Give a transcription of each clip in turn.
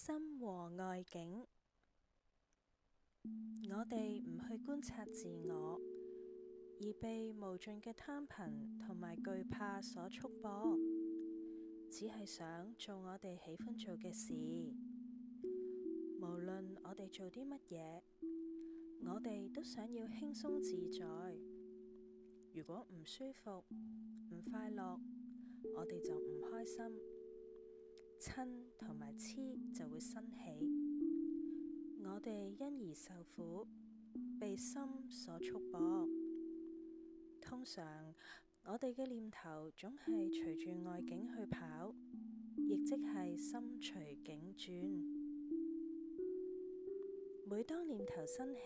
心和外境。我哋唔去觀察自我，而被無盡嘅貪貧同埋懼怕所束縛，只係想做我哋喜歡做嘅事。無論我哋做啲乜嘢，我哋都想要輕鬆自在。如果唔舒服、唔快樂，我哋就唔開心，嗔同埋痴就會生起。我哋因而受苦，被心所束縛。通常我哋嘅念頭總係隨住外境去跑，亦即係心隨境轉。每當念頭生起，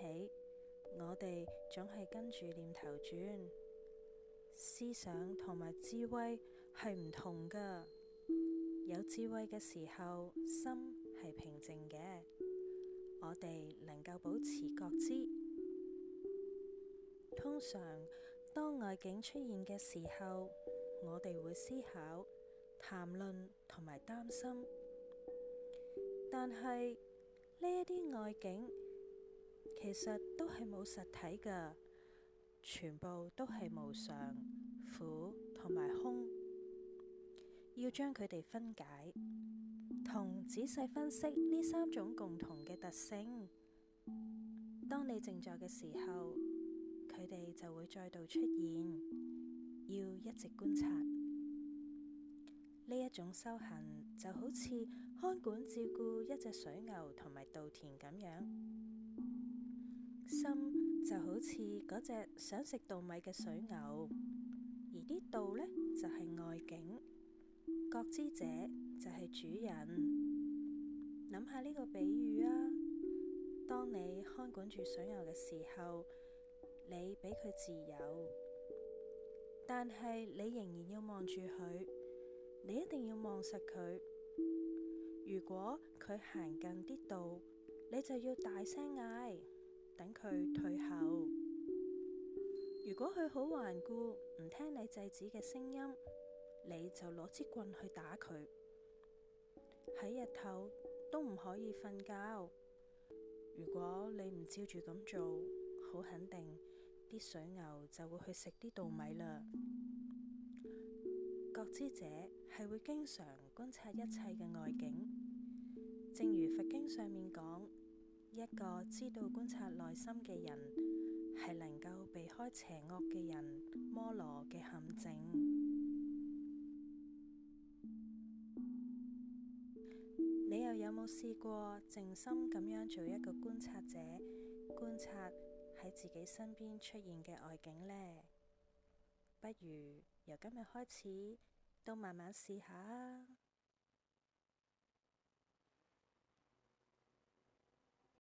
我哋總係跟住念頭轉。思想同埋智慧係唔同㗎。有智慧嘅時候，心係平靜嘅，我哋能夠保持覺知。通常當外境出現嘅時候，我哋會思考、談論同埋擔心。但係呢一啲外境其實都係冇實體㗎，全部都係無常、苦同埋空。要將佢哋分解，同仔細分析呢三種共同嘅特性。當你靜坐嘅時候，佢哋就會再度出現，要一直觀察。呢一種修行就好似看管照顧一隻水牛同埋稻田咁樣，心就好似嗰隻想食稻米嘅水牛，而啲稻呢，就係外境，覺知者就係主人。諗下呢個比喻啊，當你看管住水牛嘅時候，你俾佢自由，但係你仍然要望住佢，你一定要望實佢。如果佢行近啲稻，你就要大聲嗌，等佢退後。如果佢好頑固，唔聽你制止嘅聲音，你就攞支棍去打佢。喺日頭都唔可以瞓覺。如果你唔照住咁做，好肯定啲水牛就會去食啲稻米啦。覺知者係會經常觀察一切嘅外境，正如佛經上面講，一個知道觀察內心嘅人，係能夠避開邪惡嘅人魔羅嘅陷阱。你又有冇試過靜心咁樣做一個觀察者，觀察喺自己身邊出現嘅外境呢？不如由今日開始，都慢慢試下啊！